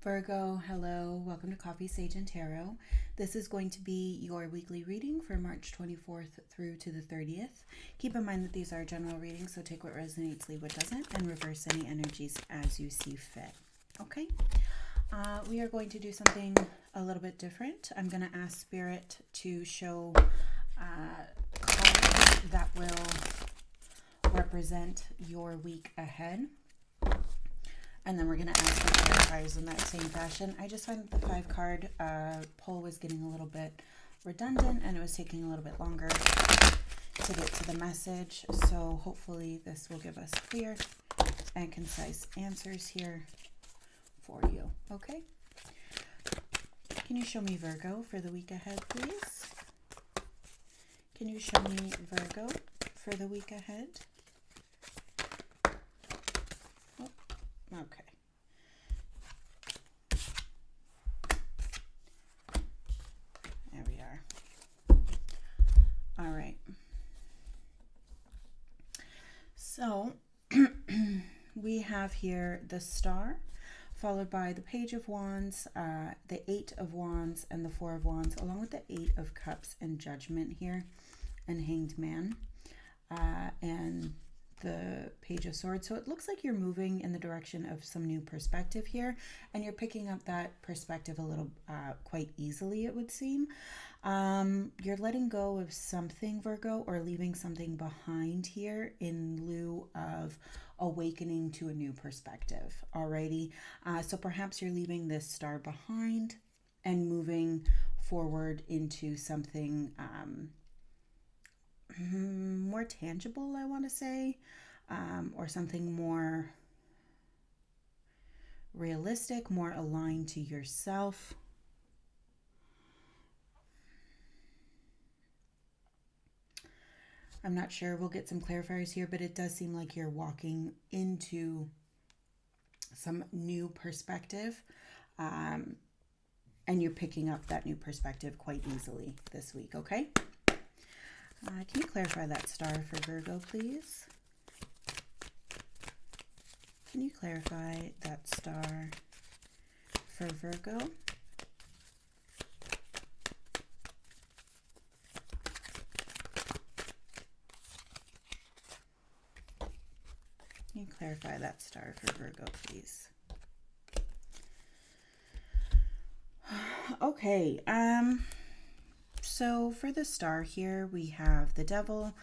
Virgo, hello. Welcome to Coffee, Sage, and Tarot. This is going to be your weekly reading for March 24th through to the 30th. Keep in mind that these are general readings, so take what resonates, leave what doesn't, and reverse any energies as you see fit. Okay? We are going to do something a little bit different. I'm going to ask Spirit to show cards that will represent your week ahead. And then we're going to ask for clarifiers in that same fashion. I just find that the 5-card pull was getting a little bit redundant and it was taking a little bit longer to get to the message. So hopefully this will give us clear and concise answers here for you. Okay? Can you show me Virgo for the week ahead, please? Can you show me Virgo for the week ahead? Okay. There we are. All right. So we have here the Star, followed by the Page of Wands, the 8 of Wands, and the 4 of Wands, along with the 8 of Cups and Judgment here, and Hanged Man, and the Page of Swords. So it looks like you're moving in the direction of some new perspective here, and you're picking up that perspective a little quite easily, it would seem. You're letting go of something, Virgo, or leaving something behind here in lieu of awakening to a new perspective. Alrighty. So perhaps you're leaving this Star behind and moving forward into something more tangible, I want to say, or something more realistic, more aligned to yourself. I'm not sure. We'll get some clarifiers here, but it does seem like you're walking into some new perspective, and you're picking up that new perspective quite easily this week, okay? Can you clarify that Star for Virgo, please? Can you clarify that Star for Virgo? Can you clarify that Star for Virgo, please? Okay, so for the Star here, we have the Devil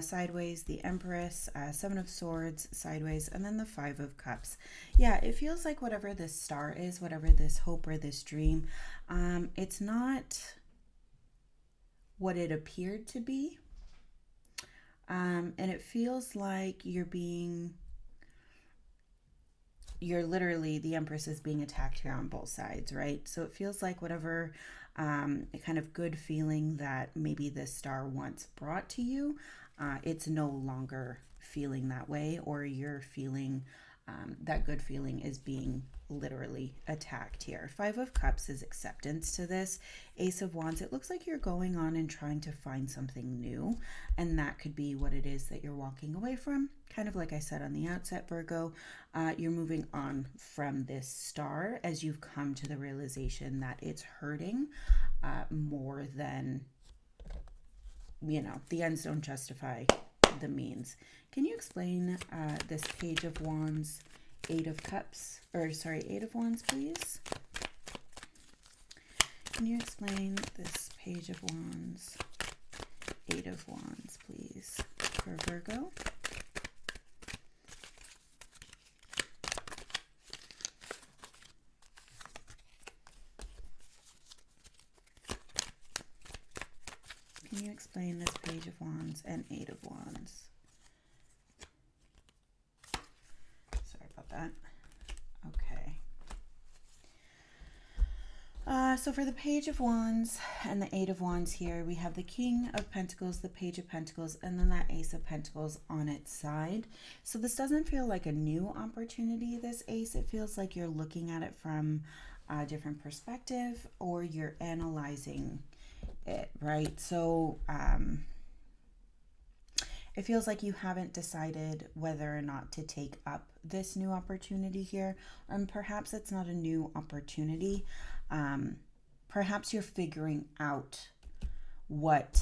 sideways, the Empress, 7 of Swords sideways, and then the 5 of Cups. Yeah, it feels like whatever this Star is, whatever this hope or this dream, it's not what it appeared to be. And it feels like literally, the Empress is being attacked here on both sides, right? So it feels like whatever kind of good feeling that maybe this Star once brought to you, it's no longer feeling that way, or you're feeling that good feeling is being literally attacked here. 5 of Cups is acceptance to this. Ace of Wands, it looks like you're going on and trying to find something new, and that could be what it is that you're walking away from. Kind of like I said on the outset, Virgo, you're moving on from this Star as you've come to the realization that it's hurting more than, the ends don't justify the means. Can you explain this Page of Wands, 8 of Cups, 8 of Wands, please? Can you explain this Page of Wands, 8 of Wands, please, for Virgo? Can you explain this Page of Wands and 8 of Wands? Sorry about that. Okay. So for the Page of Wands and the 8 of Wands here, we have the King of Pentacles, the Page of Pentacles, and then that Ace of Pentacles on its side. So this doesn't feel like a new opportunity, this Ace. It feels like you're looking at it from a different perspective, or you're analyzing it, right? So it feels like you haven't decided whether or not to take up this new opportunity here. And perhaps it's not a new opportunity. Perhaps you're figuring out what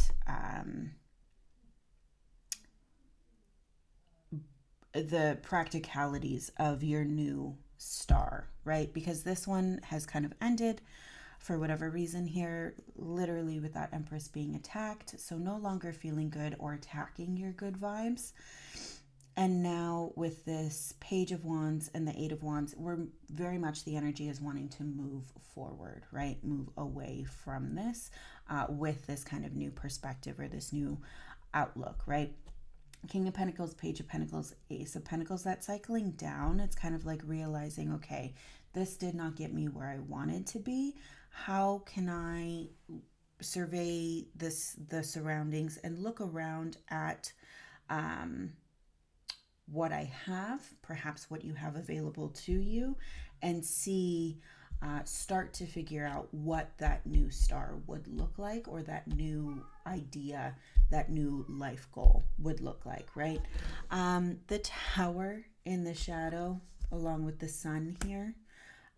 the practicalities of your new star, right? Because this one has kind of ended for whatever reason here, literally with that Empress being attacked. So no longer feeling good or attacking your good vibes. And now with this Page of Wands and the Eight of Wands, we're very much, the energy is wanting to move forward, right? Move away from this with this kind of new perspective or this new outlook, right? King of Pentacles, Page of Pentacles, Ace of Pentacles, that cycling down, it's kind of like realizing, okay, this did not get me where I wanted to be. How can I survey the surroundings and look around at what I have, perhaps what you have available to you, and see, start to figure out what that new star would look like, or that new idea, that new life goal would look like, right? The Tower in the shadow, along with the Sun here,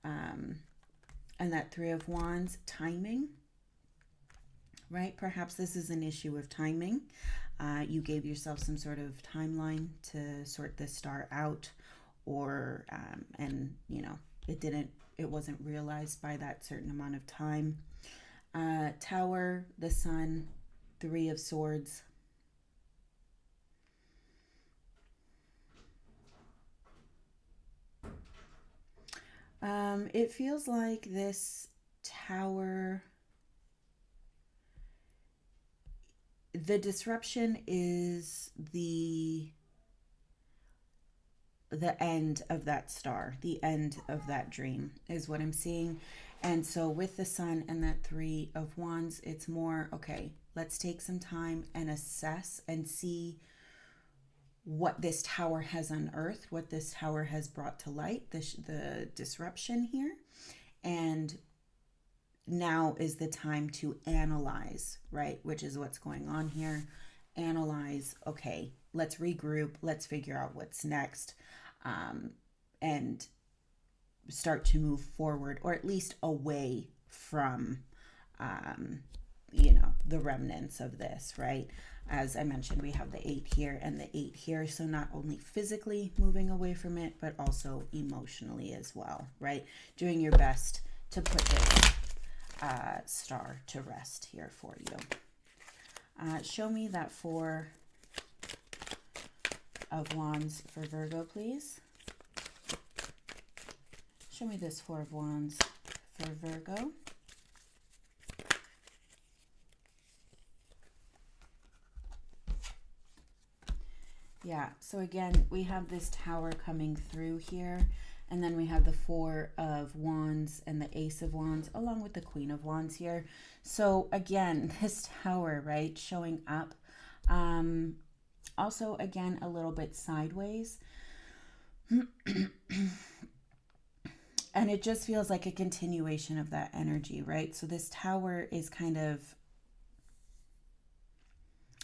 and that Three of Wands, timing, right? Perhaps this is an issue of timing. You gave yourself some sort of timeline to sort this star out, or and you know, it wasn't realized by that certain amount of time. Tower, the Sun, Three of Swords. It feels like this Tower, the disruption is the end of that star, the end of that dream is what I'm seeing. And so with the Sun and that Three of Wands, it's more, okay, let's take some time and assess and see what this Tower has unearthed, what this Tower has brought to light, the disruption here. And now is the time to analyze, right? Which is what's going on here. Analyze, okay, let's regroup, let's figure out what's next, and start to move forward, or at least away from, the remnants of this, right? As I mentioned, we have the 8 here and the 8 here. So not only physically moving away from it, but also emotionally as well, right? Doing your best to put this star to rest here for you. Show me that Four of Wands for Virgo, please. Show me this Four of Wands for Virgo. Yeah, so again, we have this Tower coming through here, and then we have the Four of Wands and the Ace of Wands, along with the Queen of Wands here. So again, this Tower, right, showing up. Also, again, a little bit sideways. And it just feels like a continuation of that energy, right? So this Tower is kind of,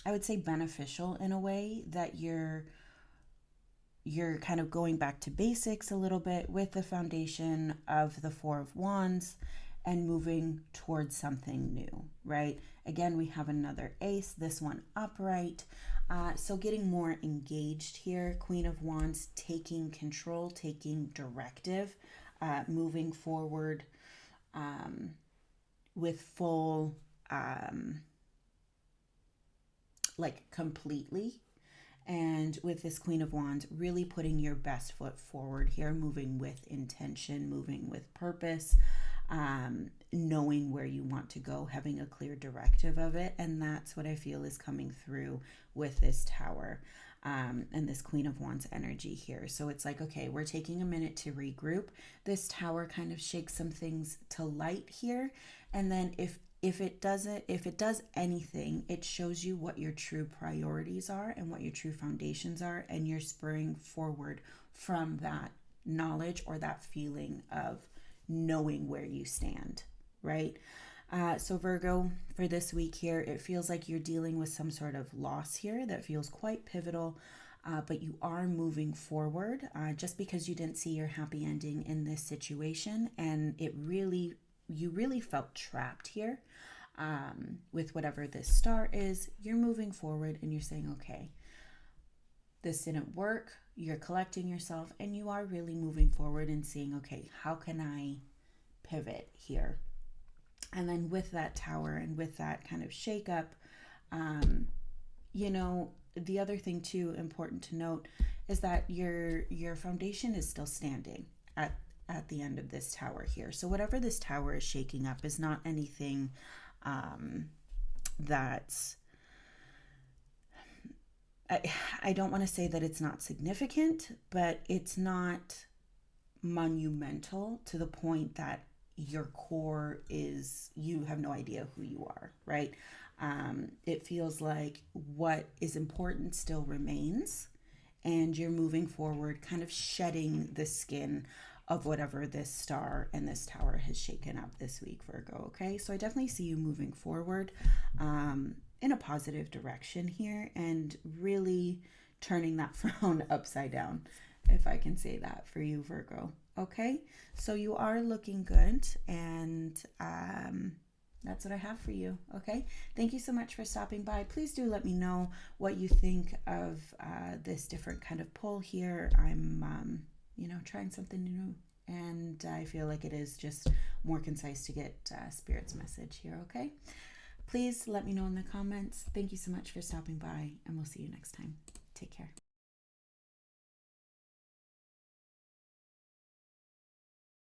I would say, beneficial in a way, that you're kind of going back to basics a little bit with the foundation of the Four of Wands and moving towards something new, right? Again, we have another ace, this one upright. So getting more engaged here. Queen of Wands, taking control, taking directive, moving forward with full, completely. And with this Queen of Wands, really putting your best foot forward here, moving with intention, moving with purpose, knowing where you want to go, having a clear directive of it. And that's what I feel is coming through with this Tower and this Queen of Wands energy here. So it's like, okay, we're taking a minute to regroup. This Tower kind of shakes some things to light here. And then if it does anything, it shows you what your true priorities are and what your true foundations are, and you're spurring forward from that knowledge or that feeling of knowing where you stand, right? So Virgo, for this week here, it feels like you're dealing with some sort of loss here that feels quite pivotal, but you are moving forward just because you didn't see your happy ending in this situation, and you really felt trapped here with whatever this star is. You're moving forward and you're saying, okay, this didn't work. You're collecting yourself and you are really moving forward and seeing, okay, how can I pivot here? And then with that tower and with that kind of shakeup, you know, the other thing too important to note is that your foundation is still standing at the end of this tower here. So whatever this tower is shaking up is not anything that's I don't want to say that it's not significant, but it's not monumental to the point that your core is, you have no idea who you are, right? It feels like what is important still remains, and you're moving forward, kind of shedding the skin of whatever this star and this tower has shaken up this week, Virgo. Okay, so I definitely see you moving forward in a positive direction here, and really turning that frown upside down, if I can say that for you, Virgo. Okay, so you are looking good, and that's what I have for you. Okay, thank you so much for stopping by. Please do let me know what you think of this different kind of pull here. I'm trying something new, and I feel like it is just more concise to get Spirit's message here. Okay, please let me know in the comments. Thank you so much for stopping by, and we'll see you next time. Take care.